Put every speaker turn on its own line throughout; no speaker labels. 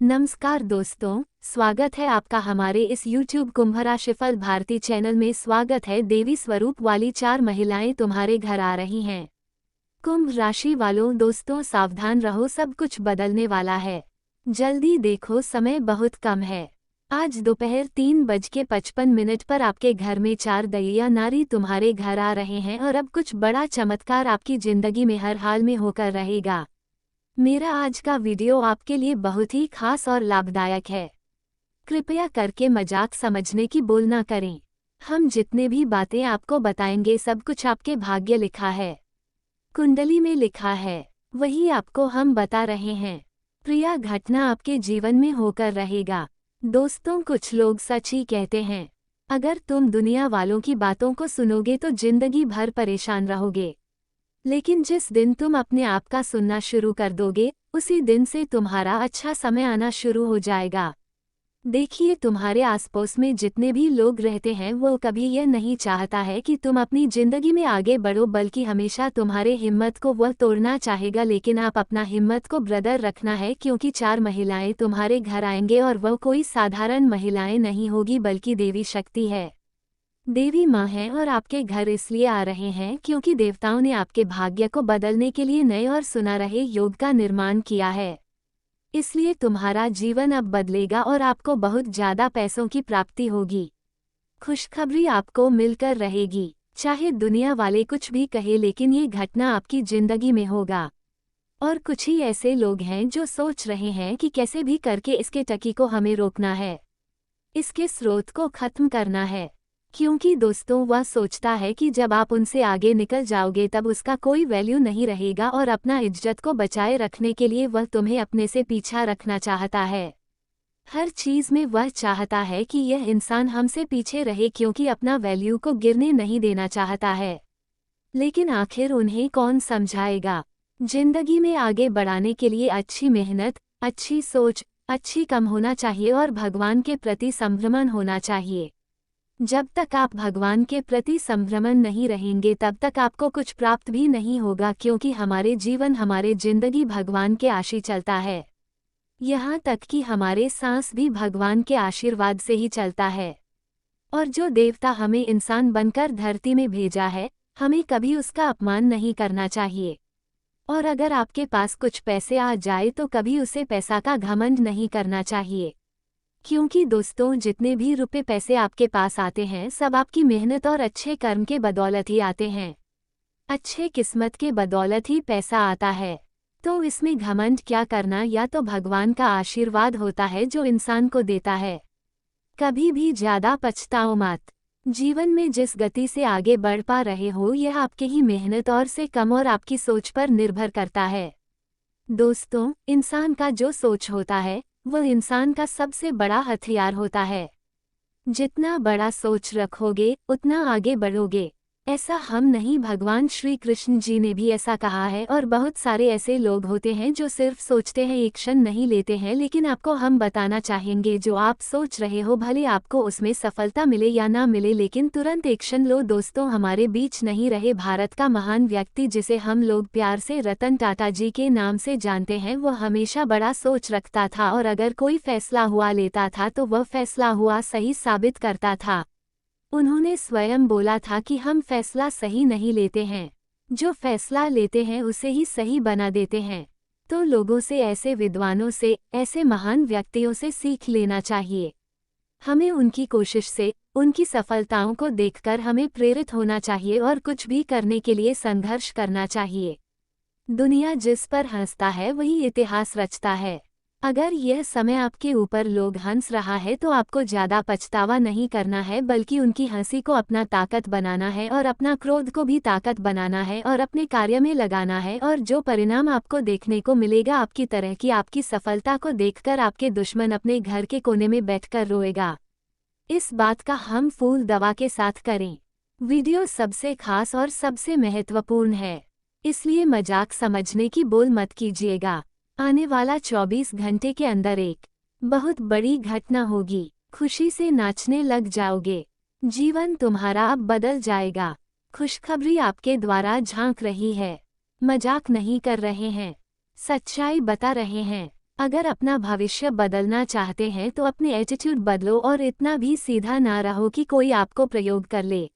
नमस्कार दोस्तों, स्वागत है आपका हमारे इस YouTube कुंभ राशिफल भारती चैनल में। स्वागत है। देवी स्वरूप वाली 4 महिलाएं तुम्हारे घर आ रही हैं। कुंभ राशि वालों दोस्तों सावधान रहो, सब कुछ बदलने वाला है। जल्दी देखो, समय बहुत कम है। आज दोपहर 3:55 पर आपके घर में 4 दैया नारी तुम्हारे घर आ रहे हैं और अब कुछ बड़ा चमत्कार आपकी जिंदगी में हर हाल में होकर रहेगा। मेरा आज का वीडियो आपके लिए बहुत ही खास और लाभदायक है। कृपया करके मजाक समझने की बोल ना करें। हम जितने भी बातें आपको बताएंगे सब कुछ आपके भाग्य लिखा है, कुंडली में लिखा है, वही आपको हम बता रहे हैं। प्रिय घटना आपके जीवन में होकर रहेगा। दोस्तों कुछ लोग सच ही कहते हैं, अगर तुम दुनिया वालों की बातों को सुनोगे तो जिंदगी भर परेशान रहोगे, लेकिन जिस दिन तुम अपने आप का सुनना शुरू कर दोगे उसी दिन से तुम्हारा अच्छा समय आना शुरू हो जाएगा। देखिए, तुम्हारे आसपास में जितने भी लोग रहते हैं वो कभी यह नहीं चाहता है कि तुम अपनी जिंदगी में आगे बढ़ो, बल्कि हमेशा तुम्हारे हिम्मत को वह तोड़ना चाहेगा। लेकिन आप अपना हिम्मत को ब्रदर रखना है, क्योंकि 4 महिलाएं तुम्हारे घर आएंगे और वह कोई साधारण महिलाएं नहीं होगी बल्कि देवी शक्ति है। देवी माँ हैं और आपके घर इसलिए आ रहे हैं क्योंकि देवताओं ने आपके भाग्य को बदलने के लिए नए और सुनहरे योग का निर्माण किया है। इसलिए तुम्हारा जीवन अब बदलेगा और आपको बहुत ज्यादा पैसों की प्राप्ति होगी। खुशखबरी आपको मिलकर रहेगी, चाहे दुनिया वाले कुछ भी कहे, लेकिन ये घटना आपकी जिंदगी में होगा। और कुछ ही ऐसे लोग हैं जो सोच रहे हैं कि कैसे भी करके इसके टकी को हमें रोकना है, इसके स्रोत को खत्म करना है। क्योंकि दोस्तों वह सोचता है कि जब आप उनसे आगे निकल जाओगे तब उसका कोई वैल्यू नहीं रहेगा और अपना इज्जत को बचाए रखने के लिए वह तुम्हें अपने से पीछा रखना चाहता है। हर चीज़ में वह चाहता है कि यह इंसान हमसे पीछे रहे, क्योंकि अपना वैल्यू को गिरने नहीं देना चाहता है। लेकिन आखिर उन्हें कौन समझाएगा। जिंदगी में आगे बढ़ाने के लिए अच्छी मेहनत, अच्छी सोच, अच्छी कम होना चाहिए और भगवान के प्रति संभ्रमण होना चाहिए। जब तक आप भगवान के प्रति संभ्रमण नहीं रहेंगे तब तक आपको कुछ प्राप्त भी नहीं होगा, क्योंकि हमारे जीवन हमारे जिंदगी भगवान के आशी चलता है। यहाँ तक कि हमारे सांस भी भगवान के आशीर्वाद से ही चलता है। और जो देवता हमें इंसान बनकर धरती में भेजा है, हमें कभी उसका अपमान नहीं करना चाहिए। और अगर आपके पास कुछ पैसे आ जाए तो कभी उसे पैसा का घमंड नहीं करना चाहिए, क्योंकि दोस्तों जितने भी रुपए पैसे आपके पास आते हैं सब आपकी मेहनत और अच्छे कर्म के बदौलत ही आते हैं। अच्छे किस्मत के बदौलत ही पैसा आता है, तो इसमें घमंड क्या करना। या तो भगवान का आशीर्वाद होता है जो इंसान को देता है। कभी भी ज्यादा पछताओ मत। जीवन में जिस गति से आगे बढ़ पा रहे हो यह आपके ही मेहनत और से कम और आपकी सोच पर निर्भर करता है। दोस्तों इंसान का जो सोच होता है वह इंसान का सबसे बड़ा हथियार होता है। जितना बड़ा सोच रखोगे उतना आगे बढ़ोगे। ऐसा हम नहीं, भगवान श्री कृष्ण जी ने भी ऐसा कहा है। और बहुत सारे ऐसे लोग होते हैं जो सिर्फ सोचते हैं, एक्शन नहीं लेते हैं। लेकिन आपको हम बताना चाहेंगे, जो आप सोच रहे हो भले आपको उसमें सफलता मिले या ना मिले, लेकिन तुरंत एक्शन लो। दोस्तों हमारे बीच नहीं रहे भारत का महान व्यक्ति जिसे हम लोग प्यार से रतन टाटा जी के नाम से जानते हैं, वह हमेशा बड़ा सोच रखता था और अगर कोई फैसला हुआ लेता था तो वह फैसला हुआ सही साबित करता था। उन्होंने स्वयं बोला था कि हम फैसला सही नहीं लेते हैं, जो फैसला लेते हैं उसे ही सही बना देते हैं। तो लोगों से, ऐसे विद्वानों से, ऐसे महान व्यक्तियों से सीख लेना चाहिए। हमें उनकी कोशिश से, उनकी सफलताओं को देखकर हमें प्रेरित होना चाहिए और कुछ भी करने के लिए संघर्ष करना चाहिए। दुनिया जिस पर हंसता है वही इतिहास रचता है। अगर यह समय आपके ऊपर लोग हंस रहा है तो आपको ज्यादा पछतावा नहीं करना है, बल्कि उनकी हंसी को अपना ताकत बनाना है और अपना क्रोध को भी ताकत बनाना है और अपने कार्य में लगाना है। और जो परिणाम आपको देखने को मिलेगा आपकी तरह की, आपकी सफलता को देखकर आपके दुश्मन अपने घर के कोने में बैठकर रोएगा। इस बात का हम फूल दवा के साथ करें। वीडियो सबसे खास और सबसे महत्वपूर्ण है, इसलिए मजाक समझने की बोल मत कीजिएगा। आने वाला 24 घंटे के अंदर एक बहुत बड़ी घटना होगी। खुशी से नाचने लग जाओगे। जीवन तुम्हारा अब बदल जाएगा। खुशखबरी आपके द्वारा झांक रही है। मजाक नहीं कर रहे हैं, सच्चाई बता रहे हैं। अगर अपना भविष्य बदलना चाहते हैं तो अपने एटीट्यूड बदलो और इतना भी सीधा ना रहो कि कोई आपको प्रयोग कर ले।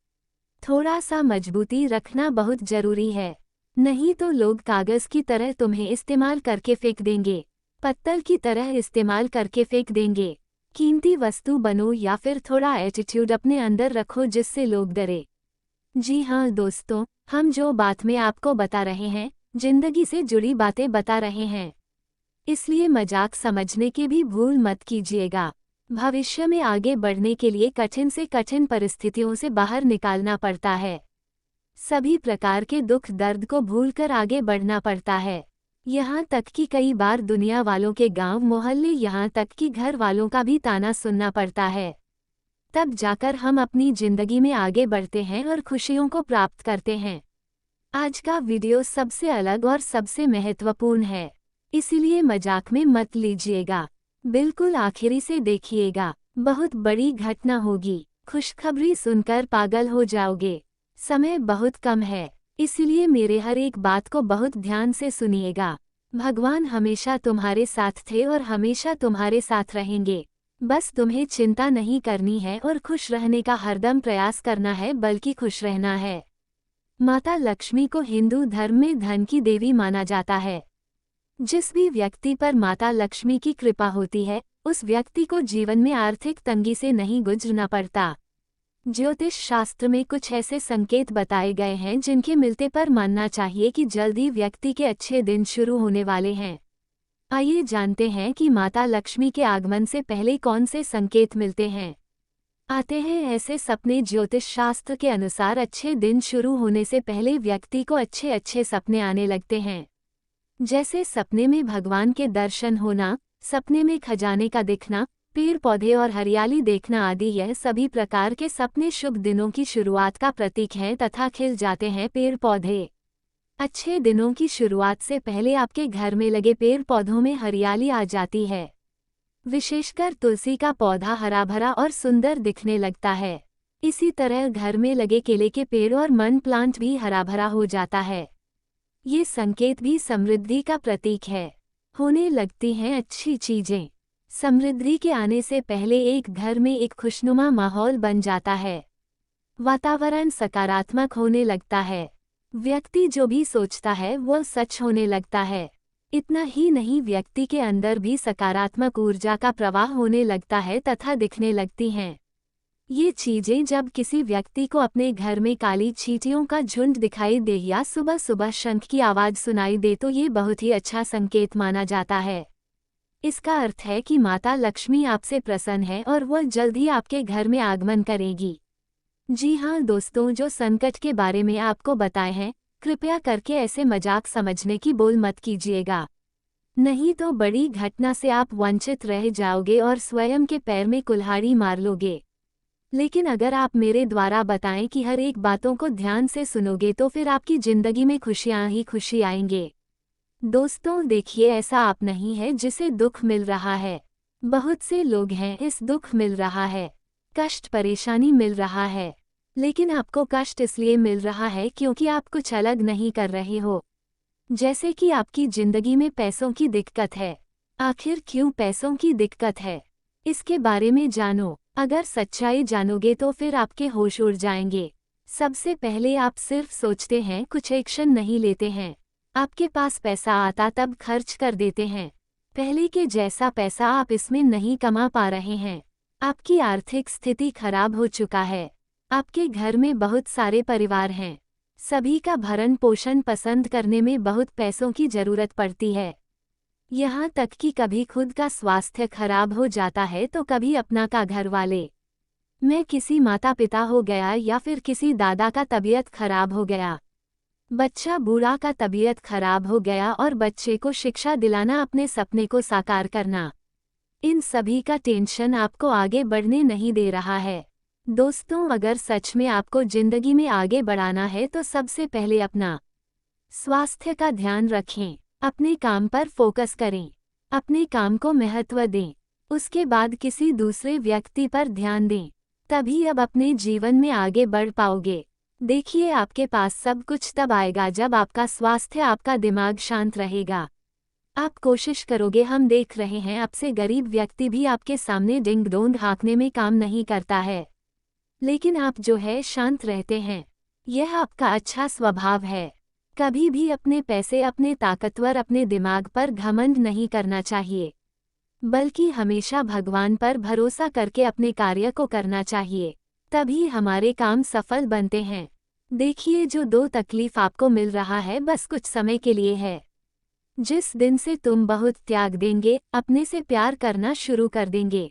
थोड़ा सा मजबूती रखना बहुत जरूरी है, नहीं तो लोग कागज की तरह तुम्हें इस्तेमाल करके फेंक देंगे, पत्तल की तरह इस्तेमाल करके फेंक देंगे। कीमती वस्तु बनो या फिर थोड़ा एटीट्यूड अपने अंदर रखो जिससे लोग डरे। जी हाँ दोस्तों, हम जो बात में आपको बता रहे हैं, जिंदगी से जुड़ी बातें बता रहे हैं, इसलिए मजाक समझने की भी भूल मत कीजिएगा। भविष्य में आगे बढ़ने के लिए कठिन से कठिन परिस्थितियों से बाहर निकालना पड़ता है। सभी प्रकार के दुख दर्द को भूलकर आगे बढ़ना पड़ता है। यहाँ तक कि कई बार दुनिया वालों के गांव मोहल्ले यहाँ तक कि घर वालों का भी ताना सुनना पड़ता है। तब जाकर हम अपनी जिंदगी में आगे बढ़ते हैं और खुशियों को प्राप्त करते हैं। आज का वीडियो सबसे अलग और सबसे महत्वपूर्ण है, इसीलिए मजाक में मत लीजिएगा, बिल्कुल आखिरी से देखिएगा। बहुत बड़ी घटना होगी, खुशखबरी सुनकर पागल हो जाओगे। समय बहुत कम है, इसलिए मेरे हर एक बात को बहुत ध्यान से सुनिएगा। भगवान हमेशा तुम्हारे साथ थे और हमेशा तुम्हारे साथ रहेंगे। बस तुम्हें चिंता नहीं करनी है और खुश रहने का हरदम प्रयास करना है, बल्कि खुश रहना है। माता लक्ष्मी को हिंदू धर्म में धन की देवी माना जाता है। जिस भी व्यक्ति पर माता लक्ष्मी की कृपा होती है, उस व्यक्ति को जीवन में आर्थिक तंगी से नहीं गुजरना पड़ता। ज्योतिष शास्त्र में कुछ ऐसे संकेत बताए गए हैं जिनके मिलते पर मानना चाहिए कि जल्द ही व्यक्ति के अच्छे दिन शुरू होने वाले हैं। आइए जानते हैं कि माता लक्ष्मी के आगमन से पहले कौन से संकेत मिलते हैं। आते हैं ऐसे सपने। ज्योतिष शास्त्र के अनुसार अच्छे दिन शुरू होने से पहले व्यक्ति को अच्छे अच्छे सपने आने लगते हैं, जैसे सपने में भगवान के दर्शन होना, सपने में खजाने का दिखना, पेड़ पौधे और हरियाली देखना आदि। यह सभी प्रकार के सपने शुभ दिनों की शुरुआत का प्रतीक हैं तथा खिल जाते हैं पेड़ पौधे। अच्छे दिनों की शुरुआत से पहले आपके घर में लगे पेड़ पौधों में हरियाली आ जाती है। विशेषकर तुलसी का पौधा हरा भरा और सुंदर दिखने लगता है। इसी तरह घर में लगे केले के पेड़ और मनी प्लांट भी हरा भरा हो जाता है। ये संकेत भी समृद्धि का प्रतीक है। होने लगती हैं अच्छी चीजें। समृद्धि के आने से पहले एक घर में एक खुशनुमा माहौल बन जाता है। वातावरण सकारात्मक होने लगता है। व्यक्ति जो भी सोचता है वह सच होने लगता है। इतना ही नहीं, व्यक्ति के अंदर भी सकारात्मक ऊर्जा का प्रवाह होने लगता है तथा दिखने लगती हैं। ये चीजें जब किसी व्यक्ति को अपने घर में काली चींटियों का झुंड दिखाई दे या सुबह सुबह शंख की आवाज सुनाई दे तो ये बहुत ही अच्छा संकेत माना जाता है। इसका अर्थ है कि माता लक्ष्मी आपसे प्रसन्न है और वह जल्द ही आपके घर में आगमन करेगी। जी हाँ दोस्तों, जो संकट के बारे में आपको बताए हैं, कृपया करके ऐसे मजाक समझने की बोल मत कीजिएगा, नहीं तो बड़ी घटना से आप वंचित रह जाओगे और स्वयं के पैर में कुल्हाड़ी मार लोगे। लेकिन अगर आप मेरे द्वारा बताएं कि हर एक बातों को ध्यान से सुनोगे तो फिर आपकी जिंदगी में खुशियां ही खुशी आएंगे। दोस्तों देखिए, ऐसा आप नहीं है जिसे दुख मिल रहा है। बहुत से लोग हैं, इस दुख मिल रहा है, कष्ट परेशानी मिल रहा है, लेकिन आपको कष्ट इसलिए मिल रहा है क्योंकि आप कुछ अलग नहीं कर रहे हो। जैसे कि आपकी जिंदगी में पैसों की दिक्कत है। आखिर क्यों पैसों की दिक्कत है, इसके बारे में जानो। अगर सच्चाई जानोगे तो फिर आपके होश उड़ जाएंगे। सबसे पहले आप सिर्फ सोचते हैं, कुछ एक्शन नहीं लेते हैं। आपके पास पैसा आता तब खर्च कर देते हैं। पहले के जैसा पैसा आप इसमें नहीं कमा पा रहे हैं। आपकी आर्थिक स्थिति खराब हो चुका है। आपके घर में बहुत सारे परिवार हैं, सभी का भरण पोषण पसंद करने में बहुत पैसों की जरूरत पड़ती है। यहाँ तक कि कभी खुद का स्वास्थ्य खराब हो जाता है तो कभी अपना का घर वाले में किसी माता पिता हो गया या फिर किसी दादा का तबीयत खराब हो गया, बच्चा बूढ़ा का तबीयत खराब हो गया और बच्चे को शिक्षा दिलाना, अपने सपने को साकार करना, इन सभी का टेंशन आपको आगे बढ़ने नहीं दे रहा है। दोस्तों अगर सच में आपको जिंदगी में आगे बढ़ाना है तो सबसे पहले अपना स्वास्थ्य का ध्यान रखें, अपने काम पर फोकस करें, अपने काम को महत्व दें, उसके बाद किसी दूसरे व्यक्ति पर ध्यान दें, तभी अब अपने जीवन में आगे बढ़ पाओगे। देखिए आपके पास सब कुछ तब आएगा जब आपका स्वास्थ्य, आपका दिमाग शांत रहेगा। आप कोशिश करोगे, हम देख रहे हैं, आपसे गरीब व्यक्ति भी आपके सामने डिंग डोंग हाँकने में काम नहीं करता है। लेकिन आप जो है शांत रहते हैं। यह आपका अच्छा स्वभाव है। कभी भी अपने पैसे, अपने ताकतवर, अपने दिमाग पर घमंड नहीं करना चाहिए, बल्कि हमेशा भगवान पर भरोसा करके अपने कार्य को करना चाहिए। तभी हमारे काम सफल बनते हैं। देखिए, जो दो तकलीफ आपको मिल रहा है बस कुछ समय के लिए है। जिस दिन से तुम बहुत त्याग देंगे, अपने से प्यार करना शुरू कर देंगे,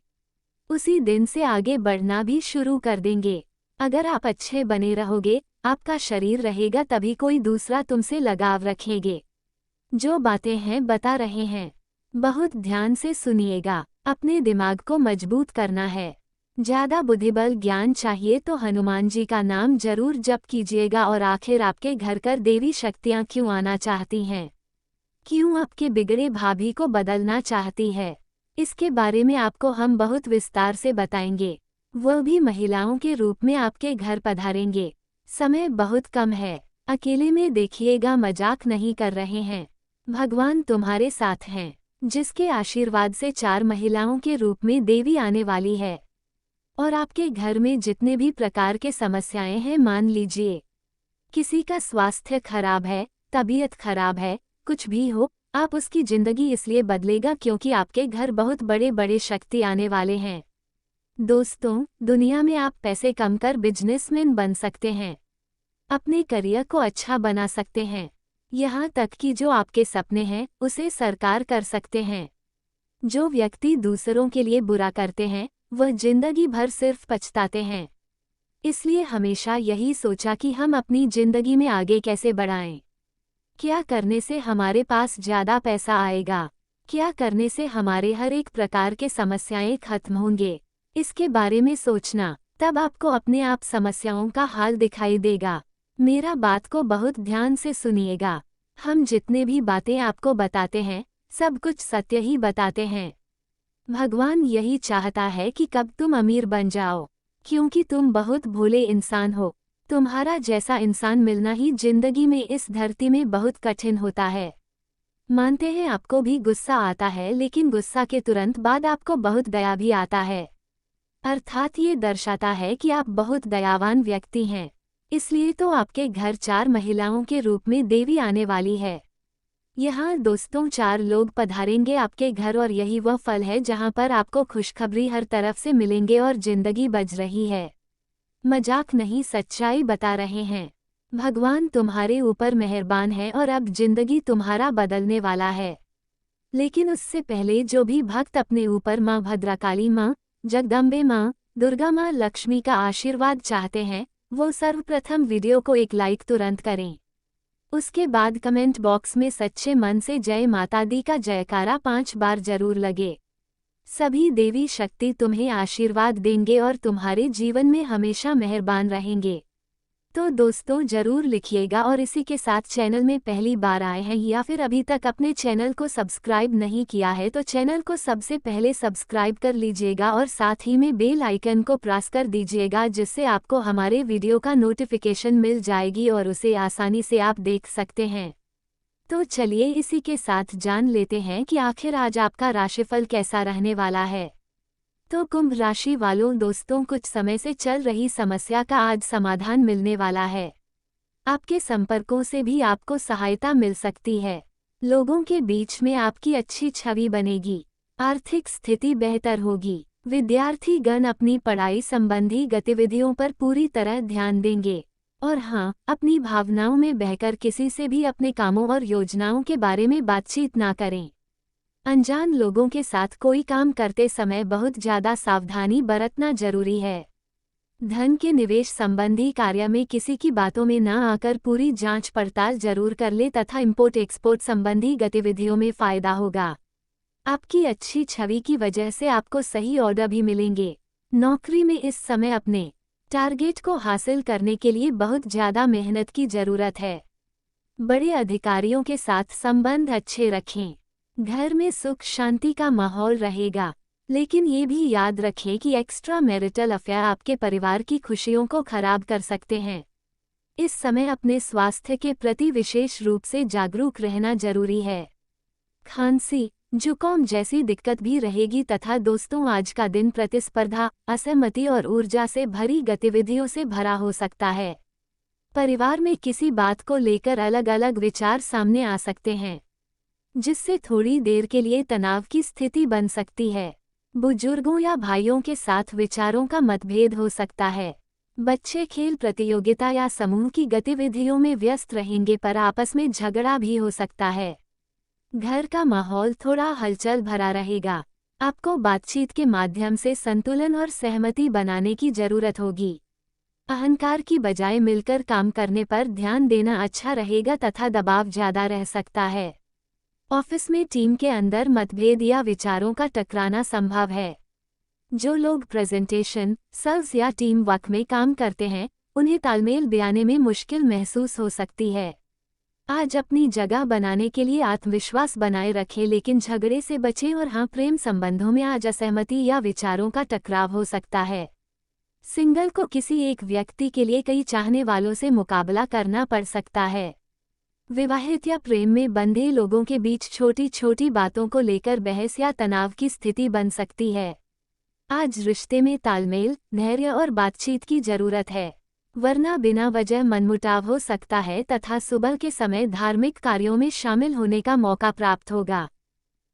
उसी दिन से आगे बढ़ना भी शुरू कर देंगे। अगर आप अच्छे बने रहोगे, आपका शरीर रहेगा, तभी कोई दूसरा तुमसे लगाव रखेंगे। जो बातें हैं बता रहे हैं, बहुत ध्यान से सुनिएगा। अपने दिमाग को मजबूत करना है। ज्यादा बुद्धिबल ज्ञान चाहिए तो हनुमान जी का नाम जरूर जप कीजिएगा। और आखिर आपके घर कर देवी शक्तियाँ क्यों आना चाहती हैं? क्यों आपके बिगड़े भाभी को बदलना चाहती है? इसके बारे में आपको हम बहुत विस्तार से बताएंगे। वह भी महिलाओं के रूप में आपके घर पधारेंगे। समय बहुत कम है, अकेले में देखिएगा, मजाक नहीं कर रहे हैं। भगवान तुम्हारे साथ हैं, जिसके आशीर्वाद से 4 महिलाओं के रूप में देवी आने वाली है। और आपके घर में जितने भी प्रकार के समस्याएं हैं, मान लीजिए किसी का स्वास्थ्य खराब है, तबीयत खराब है, कुछ भी हो, आप उसकी जिंदगी इसलिए बदलेगा क्योंकि आपके घर बहुत बड़े बड़े शक्ति आने वाले हैं। दोस्तों, दुनिया में आप पैसे कम कर बिजनेसमैन बन सकते हैं, अपने करियर को अच्छा बना सकते हैं, यहाँ तक कि जो आपके सपने हैं उसे साकार कर सकते हैं। जो व्यक्ति दूसरों के लिए बुरा करते हैं, वह जिंदगी भर सिर्फ पछताते हैं। इसलिए हमेशा यही सोचा कि हम अपनी जिंदगी में आगे कैसे बढ़ाएं। क्या करने से हमारे पास ज़्यादा पैसा आएगा? क्या करने से हमारे हर एक प्रकार के समस्याएं खत्म होंगे? इसके बारे में सोचना, तब आपको अपने आप समस्याओं का हल दिखाई देगा। मेरा बात को बहुत ध्यान से सुनिएगा। हम जितने भी बातें आपको बताते हैं, सब कुछ सत्य ही बताते हैं। भगवान यही चाहता है कि कब तुम अमीर बन जाओ, क्योंकि तुम बहुत भोले इंसान हो। तुम्हारा जैसा इंसान मिलना ही जिंदगी में इस धरती में बहुत कठिन होता है। मानते हैं आपको भी गुस्सा आता है, लेकिन गुस्सा के तुरंत बाद आपको बहुत दया भी आता है। अर्थात ये दर्शाता है कि आप बहुत दयावान व्यक्ति हैं। इसलिए तो आपके घर 4 महिलाओं के रूप में देवी आने वाली है। यहाँ दोस्तों 4 लोग पधारेंगे आपके घर, और यही वह फल है जहाँ पर आपको खुशखबरी हर तरफ से मिलेंगे और जिंदगी बज रही है। मजाक नहीं, सच्चाई बता रहे हैं। भगवान तुम्हारे ऊपर मेहरबान है और अब जिंदगी तुम्हारा बदलने वाला है। लेकिन उससे पहले जो भी भक्त अपने ऊपर माँ भद्रकाली, माँ जगदम्बे, माँ दुर्गा, माँ लक्ष्मी का आशीर्वाद चाहते हैं, वो सर्वप्रथम वीडियो को एक लाइक तुरंत करें। उसके बाद कमेंट बॉक्स में सच्चे मन से जय माता दी का जयकारा 5 बार जरूर लगे। सभी देवी शक्ति तुम्हें आशीर्वाद देंगे और तुम्हारे जीवन में हमेशा मेहरबान रहेंगे। तो दोस्तों जरूर लिखिएगा। और इसी के साथ चैनल में पहली बार आए हैं या फिर अभी तक अपने चैनल को सब्सक्राइब नहीं किया है, तो चैनल को सबसे पहले सब्सक्राइब कर लीजिएगा और साथ ही में बेल आइकन को प्रेस कर दीजिएगा, जिससे आपको हमारे वीडियो का नोटिफिकेशन मिल जाएगी और उसे आसानी से आप देख सकते हैं। तो चलिए इसी के साथ जान लेते हैं कि आखिर आज आपका राशिफल कैसा रहने वाला है। तो कुंभ राशि वालों, दोस्तों कुछ समय से चल रही समस्या का आज समाधान मिलने वाला है। आपके संपर्कों से भी आपको सहायता मिल सकती है। लोगों के बीच में आपकी अच्छी छवि बनेगी। आर्थिक स्थिति बेहतर होगी। विद्यार्थी गण अपनी पढ़ाई संबंधी गतिविधियों पर पूरी तरह ध्यान देंगे। और हाँ, अपनी भावनाओं में बहकर किसी से भी अपने कामों और योजनाओं के बारे में बातचीत ना करें। अनजान लोगों के साथ कोई काम करते समय बहुत ज़्यादा सावधानी बरतना जरूरी है। धन के निवेश संबंधी कार्य में किसी की बातों में ना आकर पूरी जांच पड़ताल जरूर कर ले तथा इंपोर्ट एक्सपोर्ट संबंधी गतिविधियों में फायदा होगा। आपकी अच्छी छवि की वजह से आपको सही ऑर्डर भी मिलेंगे। नौकरी में इस समय अपने टारगेट को हासिल करने के लिए बहुत ज़्यादा मेहनत की ज़रूरत है। बड़े अधिकारियों के साथ संबंध अच्छे रखें। घर में सुख शांति का माहौल रहेगा, लेकिन ये भी याद रखें कि एक्स्ट्रा मैरिटल अफेयर आपके परिवार की खुशियों को खराब कर सकते हैं। इस समय अपने स्वास्थ्य के प्रति विशेष रूप से जागरूक रहना जरूरी है। खांसी, जुकाम जैसी दिक्कत भी रहेगी तथा दोस्तों आज का दिन प्रतिस्पर्धा, असहमति और ऊर्जा से भरी गतिविधियों से भरा हो सकता है। परिवार में किसी बात को लेकर अलग अलग विचार सामने आ सकते हैं, जिससे थोड़ी देर के लिए तनाव की स्थिति बन सकती है। बुजुर्गों या भाइयों के साथ विचारों का मतभेद हो सकता है। बच्चे खेल प्रतियोगिता या समूह की गतिविधियों में व्यस्त रहेंगे पर आपस में झगड़ा भी हो सकता है। घर का माहौल थोड़ा हलचल भरा रहेगा। आपको बातचीत के माध्यम से संतुलन और सहमति बनाने की जरूरत होगी। अहंकार की बजाय मिलकर काम करने पर ध्यान देना अच्छा रहेगा तथा दबाव ज्यादा रह सकता है। ऑफिस में टीम के अंदर मतभेद या विचारों का टकराना संभव है। जो लोग प्रेजेंटेशन, सेल्स या टीम वर्क में काम करते हैं, उन्हें तालमेल बयाने में मुश्किल महसूस हो सकती है। आज अपनी जगह बनाने के लिए आत्मविश्वास बनाए रखें लेकिन झगड़े से बचें और हाँ, प्रेम संबंधों में आज असहमति या विचारों का टकराव हो सकता है। सिंगल को किसी एक व्यक्ति के लिए कई चाहने वालों से मुकाबला करना पड़ सकता है। विवाहित या प्रेम में बंधे लोगों के बीच छोटी छोटी बातों को लेकर बहस या तनाव की स्थिति बन सकती है। आज रिश्ते में तालमेल, धैर्य और बातचीत की जरूरत है, वरना बिना वजह मनमुटाव हो सकता है तथा सुबह के समय धार्मिक कार्यों में शामिल होने का मौका प्राप्त होगा।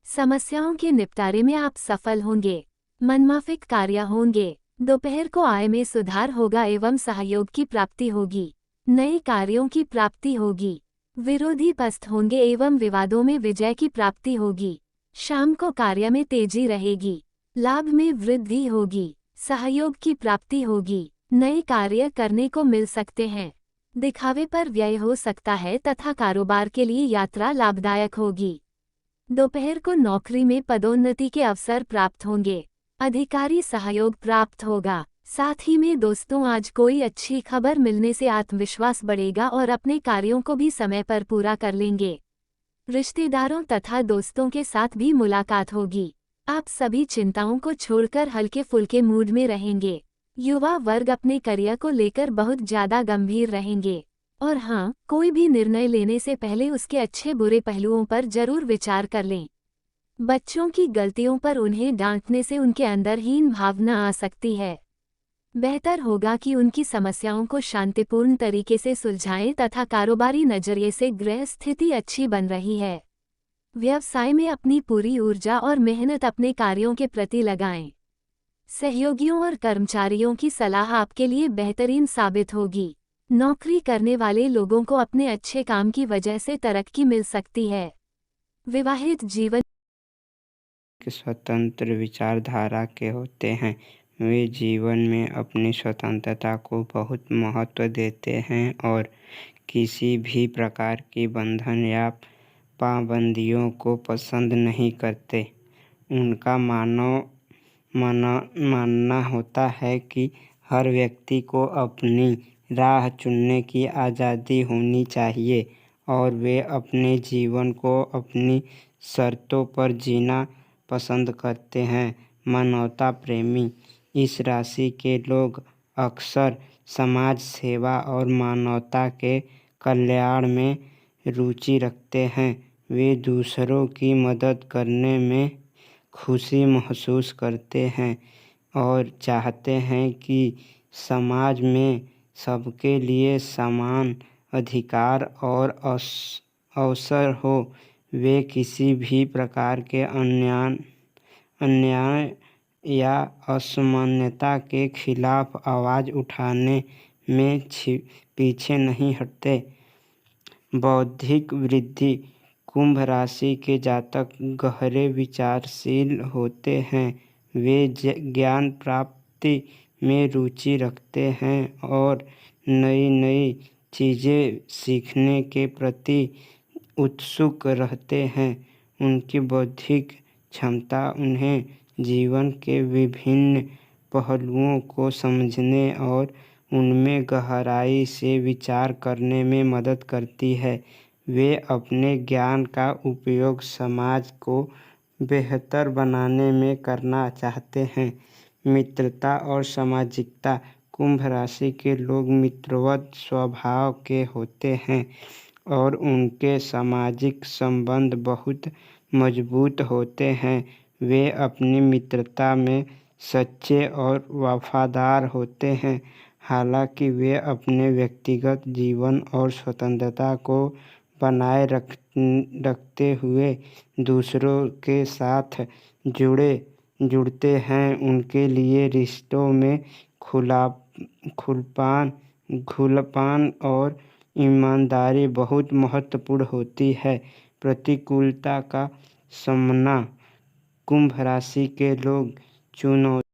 समस्याओं के निपटारे में आप सफल होंगे। मनमाफिक कार्य होंगे। दोपहर को आय में सुधार होगा एवं सहयोग की प्राप्ति होगी। नए कार्यों की प्राप्ति होगी। विरोधी पस्त होंगे एवं विवादों में विजय की प्राप्ति होगी। शाम को कार्य में तेजी रहेगी। लाभ में वृद्धि होगी। सहयोग की प्राप्ति होगी। नए कार्य करने को मिल सकते हैं। दिखावे पर व्यय हो सकता है तथा कारोबार के लिए यात्रा लाभदायक होगी। दोपहर को नौकरी में पदोन्नति के अवसर प्राप्त होंगे। अधिकारी सहयोग प्राप्त होगा। साथ ही में दोस्तों आज कोई अच्छी खबर मिलने से आत्मविश्वास बढ़ेगा और अपने कार्यों को भी समय पर पूरा कर लेंगे। रिश्तेदारों तथा दोस्तों के साथ भी मुलाकात होगी। आप सभी चिंताओं को छोड़कर हल्के फुल्के मूड में रहेंगे। युवा वर्ग अपने करियर को लेकर बहुत ज्यादा गंभीर रहेंगे और हाँ, कोई भी निर्णय लेने से पहले उसके अच्छे बुरे पहलुओं पर जरूर विचार कर लें। बच्चों की गलतियों पर उन्हें डांटने से उनके अंदर हीन भावना आ सकती है। बेहतर होगा कि उनकी समस्याओं को शांतिपूर्ण तरीके से सुलझाएं तथा कारोबारी नजरिए से गृह स्थिति अच्छी बन रही है। व्यवसाय में अपनी पूरी ऊर्जा और मेहनत अपने कार्यों के प्रति लगाएं। सहयोगियों और कर्मचारियों की सलाह आपके लिए बेहतरीन साबित होगी। नौकरी करने वाले लोगों को अपने अच्छे काम की वजह से तरक्की मिल सकती है। विवाहित जीवन
स्वतंत्र विचारधारा के होते हैं। वे जीवन में अपनी स्वतंत्रता को बहुत महत्व देते हैं और किसी भी प्रकार की बंधन या पाबंदियों को पसंद नहीं करते। उनका मानना होता है कि हर व्यक्ति को अपनी राह चुनने की आज़ादी होनी चाहिए और वे अपने जीवन को अपनी शर्तों पर जीना पसंद करते हैं। मानवता प्रेमी इस राशि के लोग अक्सर समाज सेवा और मानवता के कल्याण में रुचि रखते हैं। वे दूसरों की मदद करने में खुशी महसूस करते हैं और चाहते हैं कि समाज में सबके लिए समान अधिकार और अवसर हो। वे किसी भी प्रकार के अन्याय या असमानता के खिलाफ आवाज़ उठाने में पीछे नहीं हटते। बौद्धिक वृद्धि कुंभ राशि के जातक गहरे विचारशील होते हैं। वे ज्ञान प्राप्ति में रुचि रखते हैं और नई नई चीज़ें सीखने के प्रति उत्सुक रहते हैं। उनकी बौद्धिक क्षमता उन्हें जीवन के विभिन्न पहलुओं को समझने और उनमें गहराई से विचार करने में मदद करती है। वे अपने ज्ञान का उपयोग समाज को बेहतर बनाने में करना चाहते हैं। मित्रता और सामाजिकता कुंभ राशि के लोग मित्रवत स्वभाव के होते हैं और उनके सामाजिक संबंध बहुत मजबूत होते हैं। वे अपनी मित्रता में सच्चे और वफादार होते हैं। हालांकि वे अपने व्यक्तिगत जीवन और स्वतंत्रता को बनाए रखते हुए दूसरों के साथ जुड़ते हैं। उनके लिए रिश्तों में खुलापन और ईमानदारी बहुत महत्वपूर्ण होती है। प्रतिकूलता का सामना कुंभ राशि के लोग चुनौती